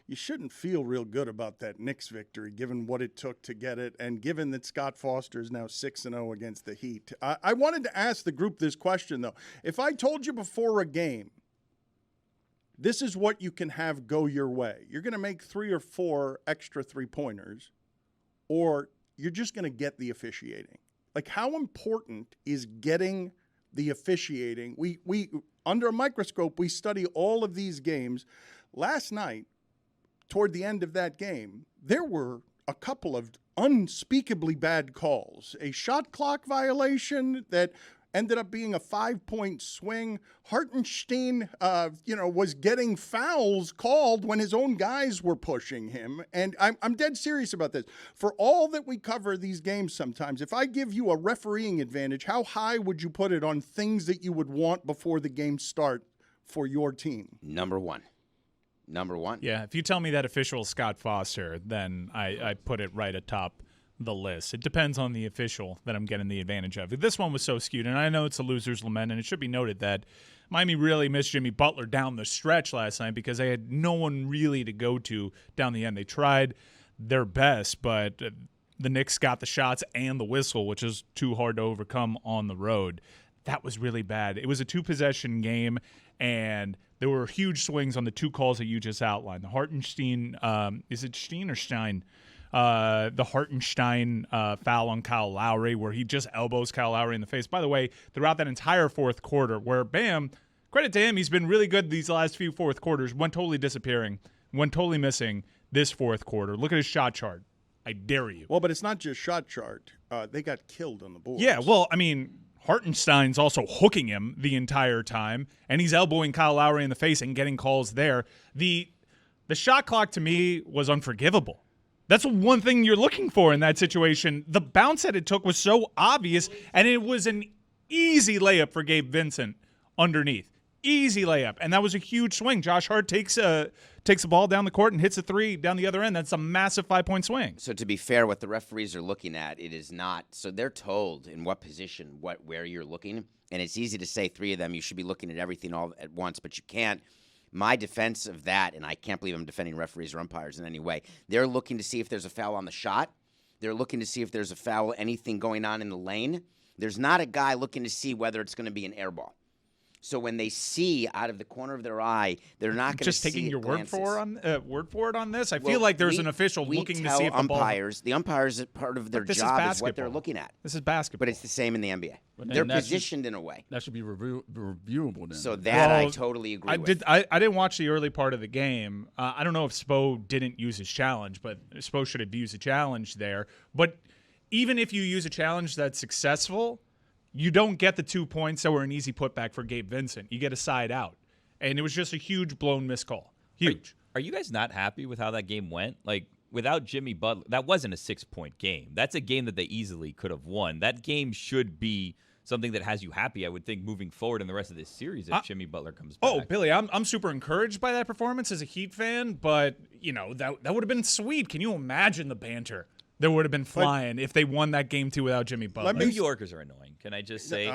you shouldn't feel real good about that Knicks victory, given what it took to get it, and given that Scott Foster is now 6-0 against the Heat. I wanted to ask the group this question, though. If I told you before a game, this is what you can have go your way. You're going to make 3 or 4 extra three-pointers, or you're just going to get the officiating. Like, how important is getting the officiating? We under a microscope, we study all of these games. Last night, toward the end of that game, there were a couple of unspeakably bad calls. A shot clock violation that ended up being a 5-point swing. Hartenstein, was getting fouls called when his own guys were pushing him. And I'm dead serious about this. For all that we cover these games sometimes, if I give you a refereeing advantage, how high would you put it on things that you would want before the game start for your team? Number one. Yeah, if you tell me that official is Scott Foster, then I put it right atop the list. It depends on the official that I'm getting the advantage of. This one was so skewed, and I know it's a loser's lament, and it should be noted that Miami really missed Jimmy Butler down the stretch last night because they had no one really to go to down the end. They tried their best, but the Knicks got the shots and the whistle, which is too hard to overcome on the road. That was really bad. It was a 2-possession game, and there were huge swings on the 2 calls that you just outlined. The Hartenstein, is it Steen or Stein? The Hartenstein foul on Kyle Lowry, where he just elbows Kyle Lowry in the face. By the way, throughout that entire fourth quarter, where Bam, credit to him, he's been really good these last few fourth quarters, went totally disappearing, went totally missing this fourth quarter. Look at his shot chart. I dare you. Well, but it's not just shot chart. They got killed on the boards. Yeah, well, I mean, Hartenstein's also hooking him the entire time, and he's elbowing Kyle Lowry in the face and getting calls there. The shot clock, to me, was unforgivable. That's one thing you're looking for in that situation. The bounce that it took was so obvious, and it was an easy layup for Gabe Vincent underneath. Easy layup, and that was a huge swing. Josh Hart takes a ball down the court and hits a 3 down the other end. That's a massive 5-point swing. So to be fair, what the referees are looking at, it is not. So they're told in what position, where you're looking, and it's easy to say 3 of them. You should be looking at everything all at once, but you can't. My defense of that, and I can't believe I'm defending referees or umpires in any way, they're looking to see if there's a foul on the shot. They're looking to see if there's a foul, anything going on in the lane. There's not a guy looking to see whether it's going to be an air ball. So when they see out of the corner of their eye, they're not going to see. Just taking your word for it on this. I feel like there's an official looking to see if the umpires, part of their job is what they're looking at. This is basketball, but it's the same in the NBA. They're positioned in a way that should be reviewable. Then, so that I totally agree with. I didn't watch the early part of the game. I don't know if Spo didn't use his challenge, but Spo should have used a challenge there. But even if you use a challenge that's successful, you don't get the 2 points that were an easy putback for Gabe Vincent. You get a side out. And it was just a huge blown missed call. Huge. Are you guys not happy with how that game went? Like, without Jimmy Butler, that wasn't a 6-point game. That's a game that they easily could have won. That game should be something that has you happy, I would think, moving forward in the rest of this series if Jimmy Butler comes back. Oh, Billy, I'm super encouraged by that performance as a Heat fan, but, that would have been sweet. Can you imagine the banter that would have been flying if they won that game too without Jimmy Butler? New Yorkers are annoying. Can I just say?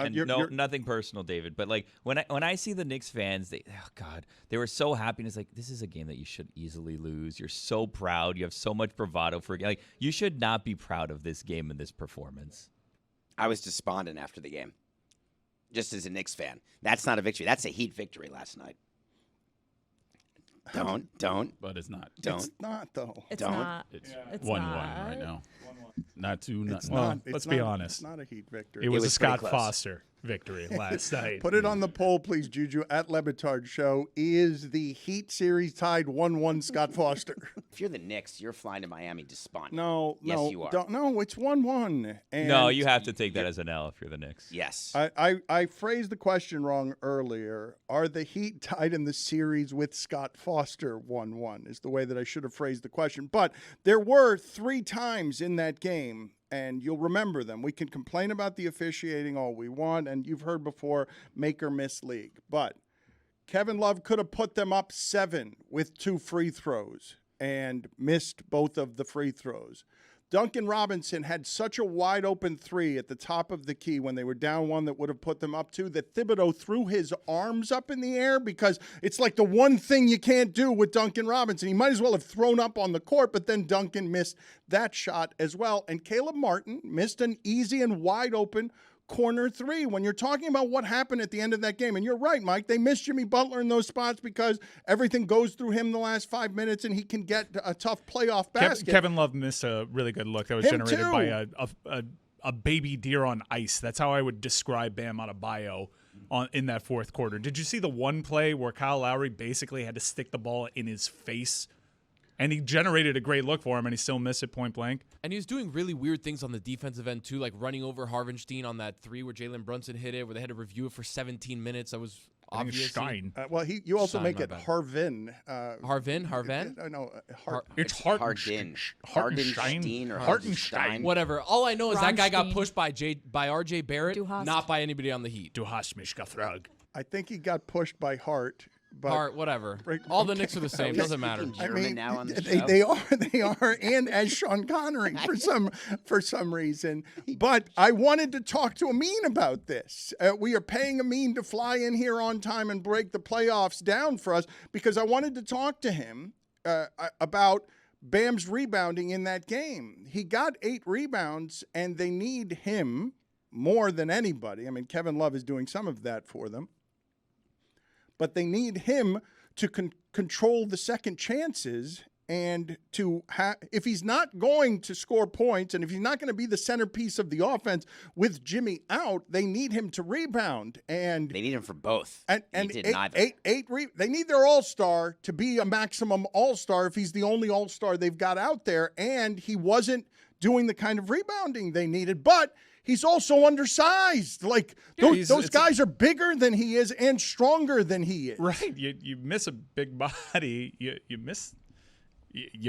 Nothing personal, David. But like when I see the Knicks fans, they were so happy. And it's like, this is a game that you should easily lose. You're so proud. You have so much bravado for a game. Like, you should not be proud of this game and this performance. I was despondent after the game, just as a Knicks fan. That's not a victory. That's a Heat victory last night. Don't. But it's not. Don't. It's not, though. It's don't. not. It's It's 1-1 not. right now. Not 2. It's Well, not. let's be honest. It's not a Heat victory. It was a was pretty Scott close. Foster victory last night. Put it on the poll, please, Juju, at Le Batard Show. Is the Heat series tied 1-1 Scott Foster? If you're the Knicks, you're flying to Miami despondent. No. Yes, you are. No, it's 1-1. No, you have to take that as an L if you're the Knicks. Yes. I phrased the question wrong earlier. Are the Heat tied in the series with Scott Foster 1-1 is the way that I should have phrased the question. But there were 3 times in that game, and you'll remember them. We can complain about the officiating all we want, and you've heard before, make or miss league. But Kevin Love could have put them up 7 with 2 free throws and missed both of the free throws. Duncan Robinson had such a wide open three at the top of the key when they were down one that would have put them up two, that Thibodeau threw his arms up in the air because it's like the one thing you can't do with Duncan Robinson. He might as well have thrown up on the court, but then Duncan missed that shot as well. And Caleb Martin missed an easy and wide open corner three. When you're talking about what happened at the end of that game, and you're right, Mike, they missed Jimmy Butler in those spots because everything goes through him the last 5 minutes and he can get a tough playoff basket. Kevin Love missed a really good look that was generated by a baby deer on ice. That's how I would describe Bam Adebayo in that fourth quarter. Did you see the one play where Kyle Lowry basically had to stick the ball in his face? And he generated a great look for him, and he still missed it point blank. And he was doing really weird things on the defensive end, too, like running over Harvenstein on that three where Jalen Brunson hit it, where they had to review it for 17 minutes. That was obvious. Stein. You also Stein, make it Harvin. Harvin? No, it's Hardenstein or Hardenstein. Whatever. All I know is that guy got pushed by R.J. Barrett, not by anybody on the Heat. Du hast mich gefragt. I think he got pushed by Hart. But Hart, whatever. All the Knicks are the same. Doesn't matter. Now on the show. They are, and as Sean Connery for some reason. But I wanted to talk to Amin about this. We are paying Amin to fly in here on time and break the playoffs down for us because I wanted to talk to him about Bam's rebounding in that game. He got 8 rebounds, and they need him more than anybody. I mean, Kevin Love is doing some of that for them. But they need him to control the second chances and to if he's not going to score points and if he's not going to be the centerpiece of the offense with Jimmy out, they need him to rebound. And they need him for both. And they need their all-star to be a maximum all-star if he's the only all-star they've got out there. And he wasn't doing the kind of rebounding they needed. But he's also undersized. Like those guys are bigger than he is and stronger than he is. Right. You miss a big body. You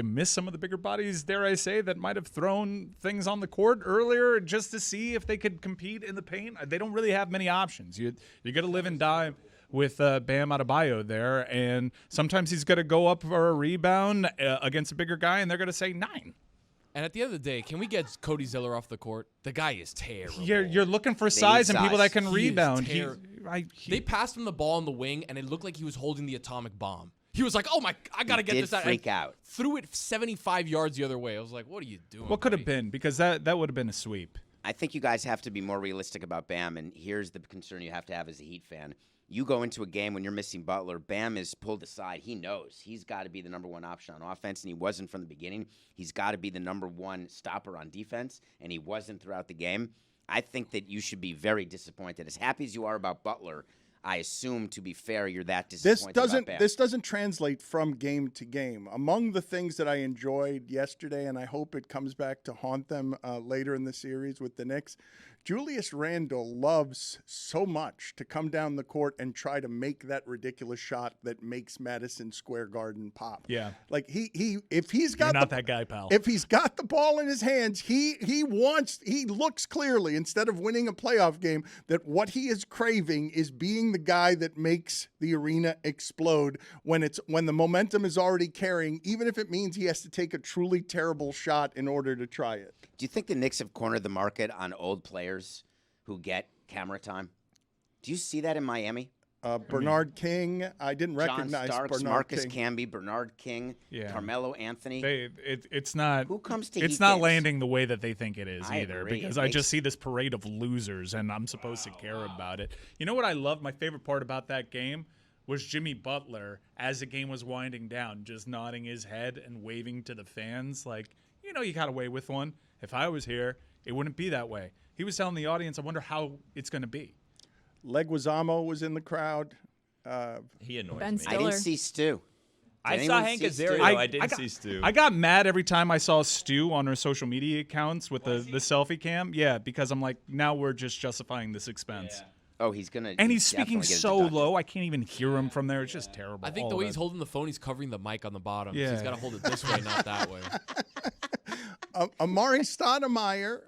miss some of the bigger bodies, dare I say, that might have thrown things on the court earlier just to see if they could compete in the paint. They don't really have many options. You're going to live and die with Bam Adebayo there, and sometimes he's going to go up for a rebound against a bigger guy, and they're going to say 9. And at the end of the day, can we get Cody Zeller off the court? The guy is terrible. You're looking for size and people that can rebound. They passed him the ball in the wing, and it looked like he was holding the atomic bomb. He was like, "Oh my, I gotta get this out." Freak out. Threw it 75 yards the other way. I was like, "What are you doing?" What could have been? Because that would have been a sweep. I think you guys have to be more realistic about Bam, and here's the concern you have to have as a Heat fan. You go into a game when you're missing Butler, Bam is pulled aside. He knows he's got to be the number one option on offense, and he wasn't from the beginning. He's got to be the number one stopper on defense, and he wasn't throughout the game. I think that you should be very disappointed. As happy as you are about Butler, I assume, to be fair, you're that disappointed about Bam. This doesn't translate from game to game. Among the things that I enjoyed yesterday, and I hope it comes back to haunt them later in the series with the Knicks, Julius Randle loves so much to come down the court and try to make that ridiculous shot that makes Madison Square Garden pop. Yeah. Like if he's got You're not that guy, pal. If he's got the ball in his hands, he looks clearly, instead of winning a playoff game, that what he is craving is being the guy that makes the arena explode when the momentum is already carrying, even if it means he has to take a truly terrible shot in order to try it. Do you think the Knicks have cornered the market on old players who get camera time? Do you see that in Miami? Bernard King. I didn't recognize John Starks, Bernard Marcus King. Camby, Bernard King, Carmelo Anthony. It's not. Who comes to It's Heat not games? landing the way that they think it is I either. agree. Because I just see this parade of losers, and I'm supposed to care about it. You know what I love? My favorite part about that game was Jimmy Butler, as the game was winding down, just nodding his head and waving to the fans, like, you got away with one. If I was here, it wouldn't be that way. He was telling the audience, I wonder how it's going to be. Leguizamo was in the crowd. He annoys Ben me. Stiller. I didn't see Stu. I saw Hank Azaria. I didn't see Stu. I got mad every time I saw Stu on her social media accounts with the selfie cam. Yeah, because I'm like, now we're just justifying this expense. Yeah. Oh, he's going to. And he's speaking so low, I can't even hear him from there. It's just terrible. I think the way he's holding the phone, he's covering the mic on the bottom. Yeah. So he's got to hold it this way, not that way. Amari Stoudemire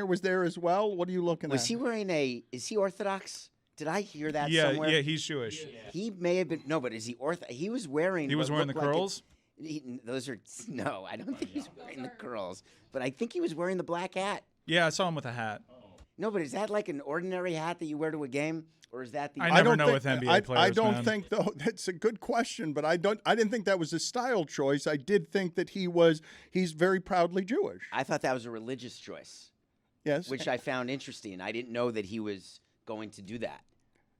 was there as well. What are you looking at? Was he wearing is he Orthodox? Did I hear that yeah, somewhere? Yeah, he's Jewish. He may have been. No, but is he Orthodox? He was wearing. He was wearing the curls? No, I don't think he's wearing the curls, but I think he was wearing the black hat. Yeah, I saw him with a hat. No, but is that like an ordinary hat that you wear to a game, or is that the? I never know with NBA players. I don't think though. That's a good question, but I didn't think that was a style choice. I did think that he's very proudly Jewish. I thought that was a religious choice. Yes, which I found interesting. I didn't know that he was going to do that.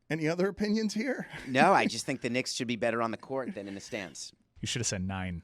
Any other opinions here? No, I just think the Knicks should be better on the court than in the stands. You should have said 9.